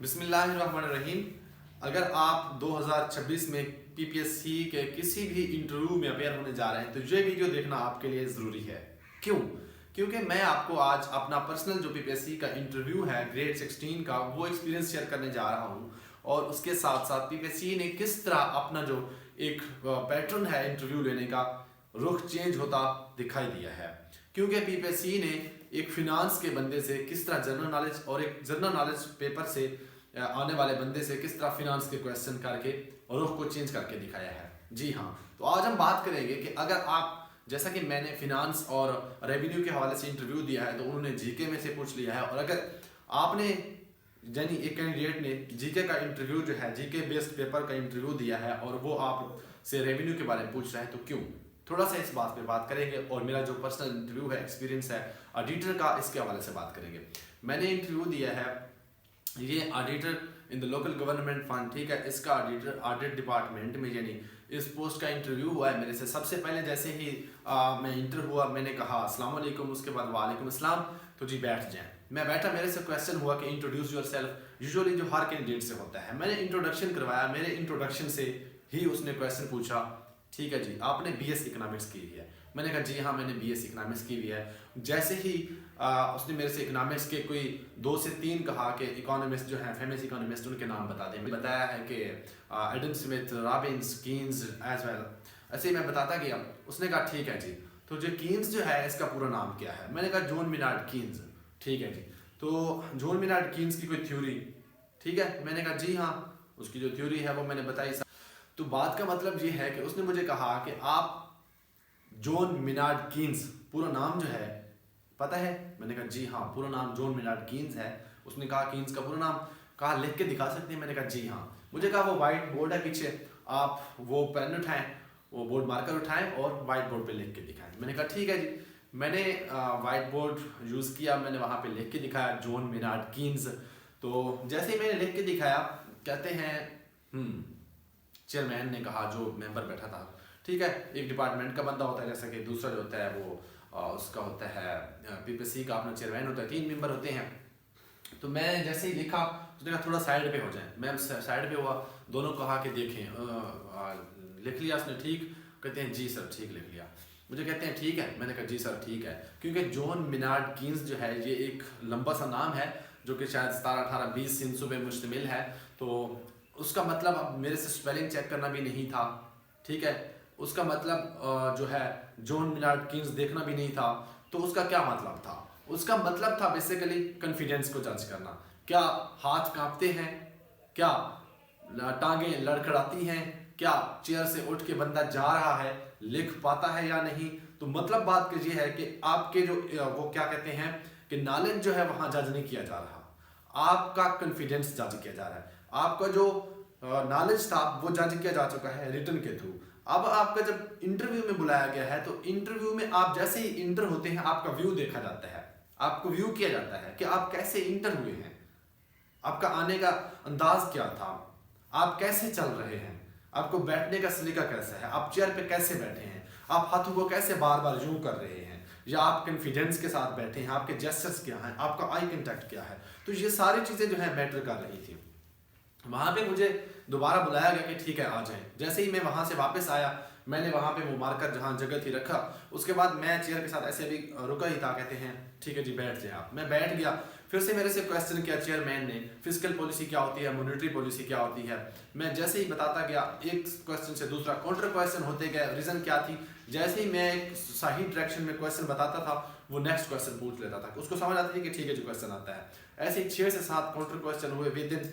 बिस्मिल्लाहिर्रहमानिर्रहीम। अगर आप 2026 में पीपीएससी के किसी भी इंटरव्यू में अपेयर होने जा रहे हैं तो ये वीडियो देखना आपके लिए ज़रूरी है। क्यों? क्योंकि मैं आपको आज अपना पर्सनल जो पीपीएससी का इंटरव्यू है ग्रेड 16 का वो एक्सपीरियंस शेयर करने जा रहा हूँ, और उसके साथ साथ पीपीएससी ने किस तरह अपना जो एक पैटर्न है इंटरव्यू लेने का रुख चेंज होता दिखाई दिया है। क्योंकि पीपीएससी ने एक फिनांस के बंदे से किस तरह जनरल नॉलेज और एक जनरल नॉलेज पेपर से आने वाले बंदे से किस तरह फिनांस के क्वेश्चन करके रुख को चेंज करके दिखाया है। जी हाँ, तो आज हम बात करेंगे कि अगर आप, जैसा कि मैंने फिनांस और रेवेन्यू के हवाले से इंटरव्यू दिया है तो उन्होंने जीके में से पूछ लिया है, और अगर आपने यानी एक कैंडिडेट ने जीके का इंटरव्यू जो है जीके बेस्ड पेपर का इंटरव्यू दिया है और वो आप से रेवेन्यू के बारे में पूछ रहा है तो क्यों, थोड़ा सा इस बात पे बात करेंगे। और मेरा जो पर्सनल इंटरव्यू है एक्सपीरियंस है ऑडिटर का, इसके हवाले से बात करेंगे। मैंने इंटरव्यू दिया है, ये auditor in the local government fund, ठीक है, इसका ऑडिटर ऑडिट डिपार्टमेंट में, यानी इस पोस्ट का इंटरव्यू हुआ है मेरे से। सबसे पहले जैसे ही मैं इंटर हुआ मैंने कहा अस्सलाम वालेकुम, उसके बाद वालेकुम अस्सलाम, तो जी बैठ जाएं। मैं बैठा, मेरे से क्वेश्चन हुआ कि इंट्रोड्यूस योर सेल्फ, यूजुअली जो हर कैंडिडेट से होता है। मैंने इंट्रोडक्शन करवाया, मेरे इंट्रोडक्शन से ही उसने क्वेश्चन पूछा, ठीक है जी आपने बीएस इकोनॉमिक्स की है? मैंने कहा जी हाँ मैंने बीएस इकोनॉमिक्स की हुई है। जैसे ही उसने मेरे से इकोनॉमिक्स के कोई 2 से 3 कहा कि इकोनॉमिस्ट जो हैं फेमस इकोनॉमिस्ट उनके नाम बता दें। मैंने बताया है कि Adam Smith, Robbins, Keynes as well, ऐसे ही मैं बताता गया। उसने कहा ठीक है जी, तो जो कीन्स जो है इसका पूरा नाम क्या है? मैंने कहा जॉन मेनार्ड कीन्स। ठीक है जी, तो जॉन मेनार्ड कीन्स की कोई थ्योरी, ठीक है? मैंने कहा जी हाँ, उसकी जो थ्योरी है वो मैंने बताई। तो बात का मतलब ये है कि उसने मुझे कहा कि आप जॉन मेनार्ड कीन्स पूरा नाम जो है पता है? मैंने कहा जी हाँ पूरा नाम जॉन मेनार्ड कीन्स है। उसने कहा कीन्स का पूरा नाम, कहा लिख के दिखा सकते हैं? मैंने कहा जी हाँ। मुझे कहा वो वाइट बोर्ड है पीछे, आप वो पेन उठाएं, वो बोर्ड मार्कर उठाएं और वाइट बोर्ड पे लिख के दिखाएं। मैंने कहा ठीक है जी। मैंने वाइट बोर्ड यूज़ किया, मैंने वहाँ पे लिख के दिखाया जॉन मेनार्ड कीन्स। तो जैसे ही मैंने लिख के दिखाया, कहते हैं चेयरमैन ने कहा, जो मेंबर बैठा था, ठीक है, एक डिपार्टमेंट का बंदा होता है, जैसा कि दूसरा जो होता है वो उसका होता है पीपीएससी का अपना चेयरमैन होता है, 3 मेंबर होते हैं। तो मैं जैसे ही लिखा, उसने कहा थोड़ा साइड पे हो जाए। मैं साइड पे हुआ, दोनों कहा कि देखें लिख लिया उसने ठीक? कहते हैं जी सर ठीक लिख लिया। मुझे कहते हैं ठीक है? मैंने कहा जी सर ठीक है। क्योंकि जॉन मेनार्ड कीन्स जो है ये एक लंबा सा नाम है जो कि शायद 17, 18, 20 हिस्सों पे मुश्तमिल है। तो उसका मतलब अब मेरे से स्पेलिंग चेक करना भी नहीं था, ठीक है, उसका मतलब जो है जॉन मेनार्ड कीन्स देखना भी नहीं था। तो उसका क्या मतलब था? उसका मतलब था बेसिकली कॉन्फिडेंस को जज करना। क्या हाथ कांपते हैं? क्या टांगें लड़खड़ाती हैं? क्या चेयर से उठ के बंदा जा रहा है, लिख पाता है या नहीं? तो मतलब बात ये है कि आपके जो वो क्या कहते हैं कि नॉलेज जो है वहाँ जज नहीं किया जा रहा, आपका कॉन्फिडेंस जज किया जा रहा है। आपका जो नॉलेज था वो जज किया जा चुका है रिटन के थ्रू। अब आपका जब इंटरव्यू में बुलाया गया है तो इंटरव्यू में आप जैसे ही इंटर होते हैं आपका व्यू देखा जाता है, आपको व्यू किया जाता है कि आप कैसे इंटर हुए हैं, आपका आने का अंदाज क्या था, आप कैसे चल रहे हैं, आपको बैठने का सलीका कैसा है, आप चेयर पे कैसे बैठे हैं, आप हाथों को कैसे बार बार यूं कर रहे हैं, या आप कॉन्फिडेंस के साथ बैठे हैं, आपके जेस्चर्स क्या हैं, आपका आई कांटेक्ट क्या है। तो ये सारी चीज़ें जो है मैटर कर रही थी। वहाँ पे मुझे दोबारा बुलाया गया कि ठीक है आ जाएं। जैसे ही मैं वहाँ से वापस आया, मैंने वहाँ पे वो मार्कर जहाँ जगह थी रखा, उसके बाद मैं चेयर के साथ ऐसे भी रुका ही था। कहते हैं ठीक है जी बैठ जाए आप। मैं बैठ गया। फिर से मेरे से क्वेश्चन किया चेयरमैन ने, फिजिकल पॉलिसी क्या होती है, मॉनेटरी पॉलिसी क्या होती है। मैं जैसे ही बताता गया, एक क्वेश्चन से दूसरा काउंटर क्वेश्चन होते गए, रीज़न क्या थी। जैसे ही मैं एक सही डायरेक्शन में क्वेश्चन बताता था वो नेक्स्ट क्वेश्चन पूछ लेता था, उसको समझ आती थी कि ठीक है जो क्वेश्चन आता है। ऐसे ही 6 से 7 काउंटर क्वेश्चन हुए with in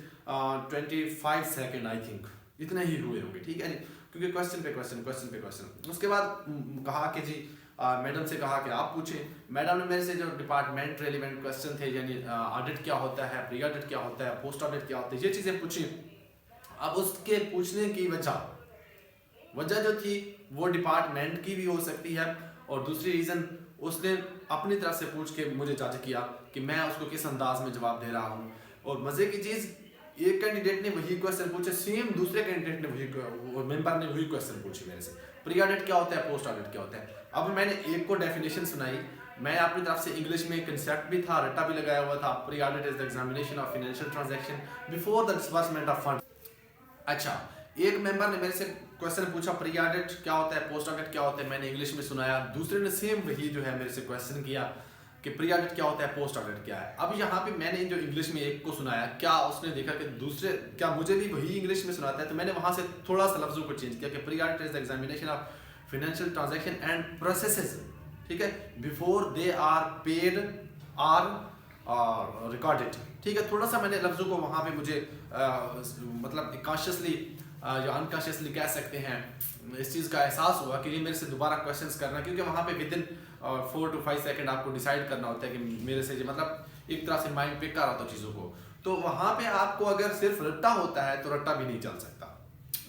25 second, I think इतने ही हुए होंगे, ठीक है जी, क्योंकि क्वेश्चन पे क्वेश्चन। उसके बाद कहा कि जी मैडम से कहा कि आप पूछें। मैडम ने मेरे से जो डिपार्टमेंट रेलिवेंट क्वेश्चन थे, यानी ऑडिट क्या होता है, प्री ऑडिट क्या होता है, पोस्ट ऑडिट क्या होता है, ये चीज़ें पूछी। अब उसके पूछने की वजह जो थी वो डिपार्टमेंट की भी हो सकती है, और दूसरी रीज़न उसने अपनी तरफ से पूछ के मुझे जज किया कि मैं उसको किस अंदाज में जवाब दे रहा हूँ। और मज़े की चीज़, एक कैंडिडेट ने वही क्वेश्चन पूछे, सेम दूसरे कैंडिडेट ने वही मेंबर ने वही क्वेश्चन पूछे मेरे से, प्री ऑडिट क्या होता है, पोस्ट ऑडिट क्या होता है। अब मैंने एक को डेफिनेशन सुनाई, मैं अपनी तरफ से इंग्लिश में कंसेप्ट भी था, रट्टा भी लगाया हुआ था, pre audit is the examination of financial transaction before the disbursement of fund. अच्छा, एक मेंबर ने मेरे से क्वेश्चन पूछा प्री ऑडिट क्या होता है, पोस्ट ऑडिट क्या होता है, मैंने इंग्लिश में सुनाया। दूसरे ने सेम वही जो है मेरे से क्वेश्चन किया कि प्री ऑडिट क्या होता है, पोस्ट ऑडिट क्या है। अब यहाँ पे मैंने जो इंग्लिश में एक को सुनाया, क्या उसने देखा कि दूसरे क्या मुझे भी वही इंग्लिश में सुनाता है, तो मैंने वहां से थोड़ा सा लफ्जों को चेंज किया कि pre audit is the examination of financial transaction and processes, ठीक है, before they are paid or recorded, ठीक है। थोड़ा सा मैंने लफ्जों को वहाँ पे मुझे मतलब कॉन्शियसली या अनकॉन्शियसली कह सकते हैं, इस चीज़ का एहसास हुआ कि मेरे से दोबारा क्वेश्चंस करना, क्योंकि वहाँ पे विद इन 4 to 5 सेकंड आपको डिसाइड करना होता है कि मेरे से मतलब एक तरह से माइंड पिक कर रहा था चीज़ों को। तो वहाँ पे आपको अगर सिर्फ रट्टा होता है तो रट्टा भी नहीं चल सकता।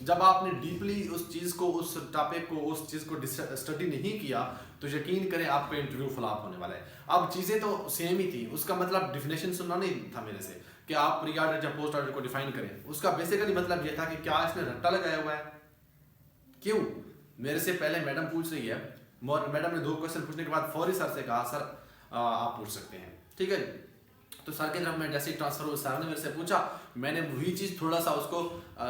जब आपने डीपली उस चीज़ को, उस टॉपिक को, उस चीज़ को स्टडी नहीं किया तो यकीन करें आपका इंटरव्यू फ्लॉप होने वाला है। अब चीज़ें तो सेम ही थी, उसका मतलब डिफिनेशन सुनना नहीं था मेरे से कि आप प्री ऑडिट या पोस्ट ऑडिट को डिफाइन करें। उसका बेसिकली मतलब ये था कि क्या इसने रट्टा लगाया हुआ है। क्यों? मेरे से पहले मैडम पूछ रही है, मैडम ने 2 क्वेश्चन पूछने के बाद फौरी सर से कहा सर आप पूछ सकते हैं, ठीक है। तो सर की तरफ मैं जैसे ही ट्रांसफर हुआ, सर ने मेरे से पूछा, मैंने वही चीज़ थोड़ा सा उसको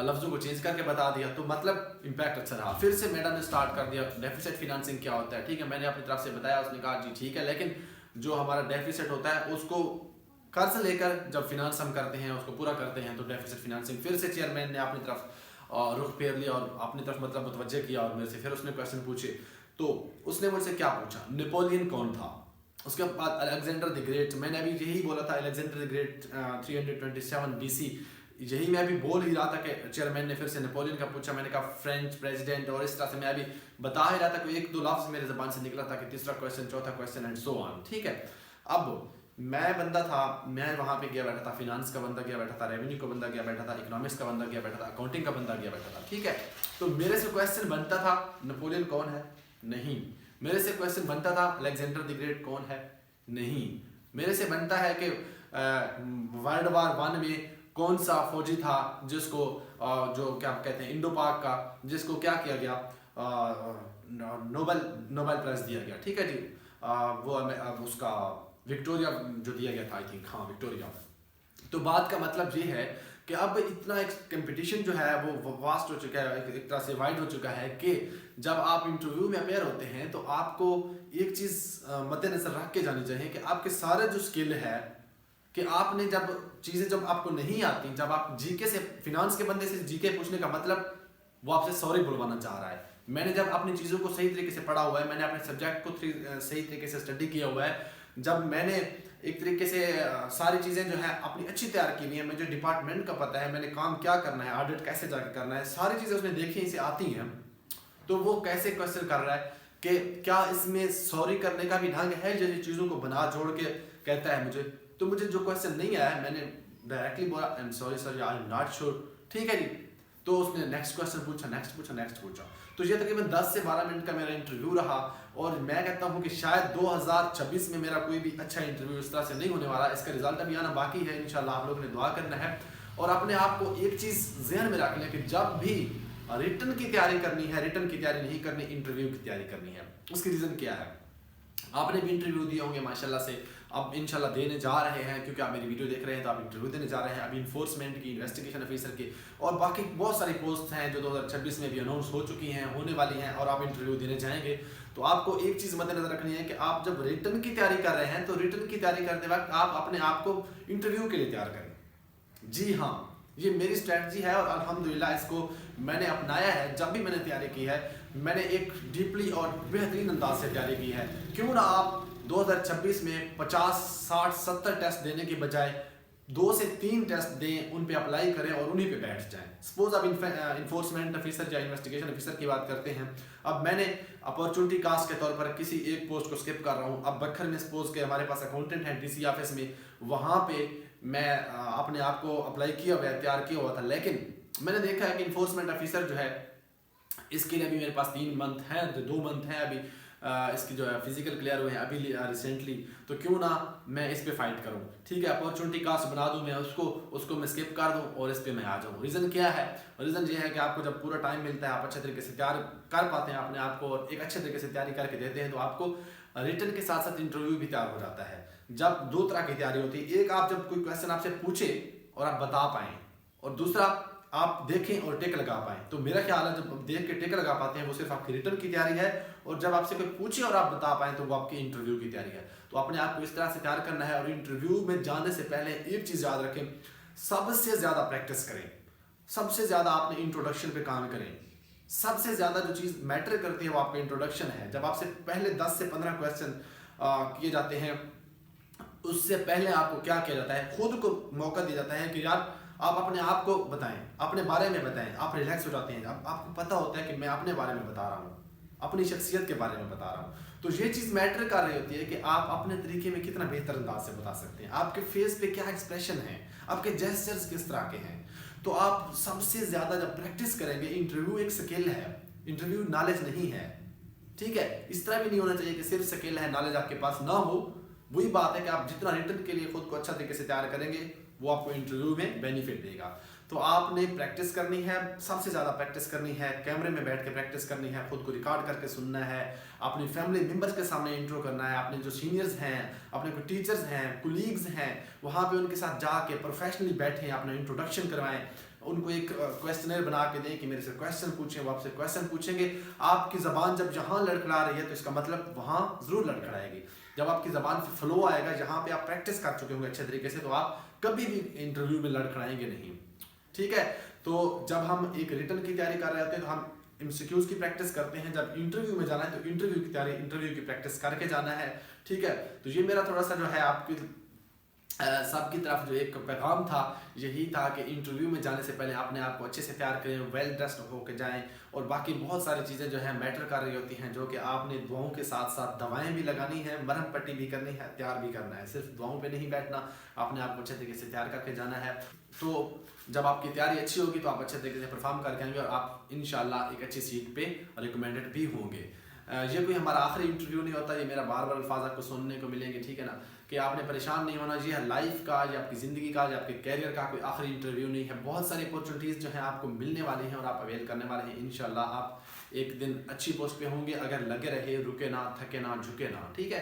लफ्जों को चेंज करके बता दिया, तो मतलब इम्पैक्ट अच्छा रहा। फिर से मैडम ने स्टार्ट कर दिया डेफिसिट फिनेंसिंग क्या होता है, ठीक है। मैंने अपनी तरफ से बताया, उसने कहा जी ठीक है, लेकिन जो हमारा डेफिसिट होता है उसको कर्ज लेकर जब फिनांस हम करते हैं, उसको पूरा करते हैं, तो डेफिसिट फिनेंसिंग। फिर से चेयरमैन ने अपनी तरफ रुख फेर लिया और अपनी तरफ मतलब मुतवज्जे किया और मेरे से फिर उसने क्वेश्चन पूछे। तो उसने मुझसे क्या पूछा, नेपोलियन कौन था, उसके बाद अलेक्जेंडर द ग्रेट, मैंने अभी यही बोला था अलेक्जेंडर द ग्रेट 327 BC, यही मैं अभी बोल ही रहा था कि चेयरमैन ने फिर से नेपोलियन का पूछा। मैंने कहा फ्रेंच प्रेसिडेंट, और इस तरह से मैं अभी बता ही रहा था कि 1-2 लफ्ज मेरे ज़बान से निकला था कि तीसरा क्वेश्चन, चौथा क्वेश्चन एंड सो ऑन, ठीक है। अब मैं बंदा था, मैं वहाँ पे गया बैठा था, फिनांस का बंदा गया बैठा था, रेवेन्यू का बंदा गया बैठा था, इकोनॉमिक्स का बंदा गया बैठा था, अकाउंटिंग का बंदा गया बैठा था, ठीक है। तो मेरे से क्वेश्चन बनता था नेपोलियन कौन है, नहीं। मेरे से क्वेश्चन बनता था अलेक्जेंडर द ग्रेट कौन है, नहीं। मेरे से बनता है कि वर्ल्ड वार 1 में कौन सा फौजी था जिसको जो क्या कहते हैं इंडो पाक का, जिसको क्या किया गया, नोबेल प्राइज दिया गया, ठीक है जी। वो उसका विक्टोरिया जो दिया गया था, आई थिंक, हाँ विक्टोरिया। तो बात का मतलब ये है कि अब इतना एक कंपटीशन जो है वो वास्ट हो चुका है, एक तरह से वाइड हो चुका है कि जब आप इंटरव्यू में अपेयर होते हैं तो आपको एक चीज़ मद्देनजर रख के जानी चाहिए कि आपके सारे जो स्किल है कि आपने जब चीज़ें जब आपको नहीं आती, जब आप जीके से, फिनांस के बंदे से जीके पूछने का मतलब वो आपसे सॉरी बुलवाना चाह रहा है। मैंने जब अपनी चीज़ों को सही तरीके से पढ़ा हुआ है, मैंने अपने सब्जेक्ट को सही तरीके से स्टडी किया हुआ है, जब मैंने एक तरीके से सारी चीज़ें जो है अपनी अच्छी तैयार की हुई है, मुझे डिपार्टमेंट का पता है, मैंने काम क्या करना है, ऑडिट कैसे जाके करना है, सारी चीज़ें उसने देखी इसे आती हैं, तो वो कैसे क्वेश्चन कर रहा है कि क्या इसमें सॉरी करने का भी ढंग है, जैसी चीज़ों को बना जोड़ के कहता है मुझे। तो मुझे जो क्वेश्चन नहीं आया मैंने डायरेक्टली बोला I am sorry sir, I am not sure, ठीक है जी। तो उसने नेक्स्ट क्वेश्चन पूछा, नेक्स्ट पूछा। तो ये तकरीबन 10 से 12 मिनट का मेरा इंटरव्यू रहा, और मैं कहता हूँ कि शायद 2026 में मेरा कोई भी अच्छा इंटरव्यू इस तरह से नहीं होने वाला। इसका रिजल्ट अभी आना बाकी है, इंशाल्लाह आप लोगों ने दुआ करना है। और अपने आप को एक चीज़ जहन में रख लें कि जब भी रिटर्न की तैयारी करनी है, रिटर्न की तैयारी नहीं करनी, इंटरव्यू की तैयारी करनी है। उसकी रीज़न क्या है, आपने भी इंटरव्यू दिए होंगे माशाल्लाह से, अब इंशाल्लाह देने जा रहे हैं, क्योंकि आप मेरी वीडियो देख रहे हैं तो आप इंटरव्यू देने जा रहे हैं। अभी इन्फोर्समेंट की, इन्वेस्टिगेशन ऑफिसर की और बाकी बहुत सारी पोस्ट हैं जो 2026 में भी अनाउंस हो चुकी हैं, होने वाली हैं, और आप इंटरव्यू देने जाएंगे। तो आपको एक चीज़ मद्देनजर रखनी है कि आप जब रिटर्न की तैयारी कर रहे हैं तो रिटर्न की तैयारी करते वक्त आप अपने आप को इंटरव्यू के लिए तैयार करें। जी हाँ, ये मेरी स्ट्रैटेजी है और अल्हम्दुलिल्लाह इसको मैंने अपनाया है। जब भी मैंने तैयारी की है मैंने एक डीपली और बेहतरीन अंदाज से तैयारी की है। क्यों ना आप 2026 में 50, 60, 70 टेस्ट देने के बजाय 2 से 3 टेस्ट दें, उन पे अप्लाई करें और उन्हीं पे बैठ जाएं। सपोज अब इन्फोर्समेंट ऑफिसर या इन्वेस्टिगेशन ऑफिसर की बात करते हैं। अब मैंने अपॉर्चुनिटी कास्ट के तौर पर किसी एक पोस्ट को स्किप कर रहा हूँ। अब बखर में सपोज के हमारे पास अकाउंटेंट है डीसी ऑफिस में, वहाँ पे मैं अपने आप को अप्लाई किया हुआ है, तैयार किया हुआ था, लेकिन मैंने देखा है कि इन्फोर्समेंट ऑफिसर जो है इसके लिए अभी मेरे पास 3 मंथ हैं, 2 मंथ हैं अभी इसकी जो है फिजिकल क्लियर हुए हैं अभी रिसेंटली। तो क्यों ना मैं इस पे फाइट करूं, ठीक है, अपॉर्चुनिटी कास्ट बना दूं, मैं उसको मैं स्किप कर दूं और इस पे मैं आ जाऊं। रीज़न क्या है, रीज़न ये है कि आपको जब पूरा टाइम मिलता है, आप अच्छे तरीके से तैयार कर पाते हैं अपने आप को और एक अच्छे तरीके से तैयारी करके देते हैं, तो आपको रिटन के साथ साथ इंटरव्यू भी तैयार हो जाता है। जब दो तरह की तैयारी होती है, एक आप जब कोई क्वेश्चन आपसे पूछे और आप बता पाएं, और दूसरा आप देखें और टिक लगा पाएं। तो मेरा ख्याल है जब आप देख के टिक लगा पाते हैं वो सिर्फ आपकी रिटन की तैयारी है, और जब आपसे कोई पूछे और आप बता पाएं तो वो आपकी इंटरव्यू की तैयारी है। तो अपने आप को इस तरह से तैयार करना है। और इंटरव्यू में जाने से पहले एक चीज़ याद रखें, सबसे ज़्यादा प्रैक्टिस करें, सबसे ज़्यादा आपने इंट्रोडक्शन पे काम करें। सबसे ज़्यादा जो चीज़ मैटर करती है वो आपका इंट्रोडक्शन है। जब आपसे पहले 10 से 15 क्वेश्चन किए जाते हैं, उससे पहले आपको क्या किया जाता है, खुद को मौका दिया जाता है कि यार आप अपने आप को बताएं, अपने बारे में बताएं। आप रिलैक्स हो जाते हैं, आपको पता होता है कि मैं अपने बारे में बता रहा हूँ, अपनी शख्सियत के बारे में बता रहा हूँ। तो ये चीज़ मैटर कर रही होती है कि आप अपने तरीके में कितना बेहतर अंदाज से बता सकते हैं, आपके फेस पे क्या एक्सप्रेशन है, आपके जेस्चर्स किस तरह के हैं। तो आप सबसे ज़्यादा जब प्रैक्टिस करेंगे, इंटरव्यू एक स्किल है, इंटरव्यू नॉलेज नहीं है, ठीक है। इस तरह भी नहीं होना चाहिए कि सिर्फ स्किल है, नॉलेज आपके पास ना हो। वही बात है कि आप जितना रिटन के लिए खुद को अच्छा तरीके से तैयार करेंगे वो आपको इंटरव्यू में बेनिफिट देगा। तो आपने प्रैक्टिस करनी है, सबसे ज़्यादा प्रैक्टिस करनी है, कैमरे में बैठ के प्रैक्टिस करनी है, खुद को रिकॉर्ड करके सुनना है, अपनी फैमिली मेम्बर्स के सामने इंट्रो करना है, अपने जो सीनियर्स हैं, अपने कोई टीचर्स हैं, कुलीग्स हैं, वहाँ पे उनके साथ जाके प्रोफेशनली बैठें, अपना इंट्रोडक्शन करवाएं, उनको एक क्वेश्चनर बना के दें कि मेरे से क्वेश्चन पूछें, वो आपसे क्वेश्चन पूछेंगे। आपकी ज़बान जब यहाँ लड़खड़ा रही है तो इसका मतलब वहाँ ज़रूर लड़खड़ाएगी। जब आपकी ज़बान फ्लो आएगा, जहाँ पे आप प्रैक्टिस कर चुके होंगे अच्छे तरीके से, तो आप कभी भी इंटरव्यू में लड़खड़ाएंगे नहीं, ठीक है। तो जब हम एक रिटन की तैयारी कर रहे होते हैं तो हम एमसीक्यूज की प्रैक्टिस करते हैं। जब इंटरव्यू में जाना है तो इंटरव्यू की तैयारी, इंटरव्यू की प्रैक्टिस करके जाना है, ठीक है। तो ये मेरा थोड़ा सा जो है आपकी सबकी तरफ जो एक पैगाम था, यही था कि इंटरव्यू में जाने से पहले अपने आप को अच्छे से तैयार करें, वेल ड्रेस्ड होकर जाएं। और बाकी बहुत सारी चीज़ें जो है मैटर कर रही होती हैं, जो कि आपने दुआओं के साथ साथ दवाएं भी लगानी है, मरहम पट्टी भी करनी है, तैयार भी करना है। सिर्फ दुआओं पे नहीं बैठना, अपने आप को अच्छे तरीके से तैयार करके जाना है। तो जब आपकी तैयारी अच्छी होगी तो आप अच्छे तरीके से परफॉर्म करके आएंगे और आप इंशाल्लाह एक अच्छी सीट पे रिकमेंडेड भी होंगे। ये कोई हमारा आखिरी इंटरव्यू नहीं होता, ये मेरा बार बार अल्फाज आपको सुनने को मिलेंगे, ठीक है ना, कि आपने परेशान नहीं होना। ये है लाइफ का, या आपकी ज़िंदगी का, या आपके कैरियर का कोई आखिरी इंटरव्यू नहीं है। बहुत सारी अपॉर्चुनिटीज़ जो हैं आपको मिलने वाली हैं और आप अवेल करने वाले हैं। इंशाल्लाह आप एक दिन अच्छी पोस्ट पे होंगे अगर लगे रहे, रुके ना, थके ना, झुके ना, ठीक है।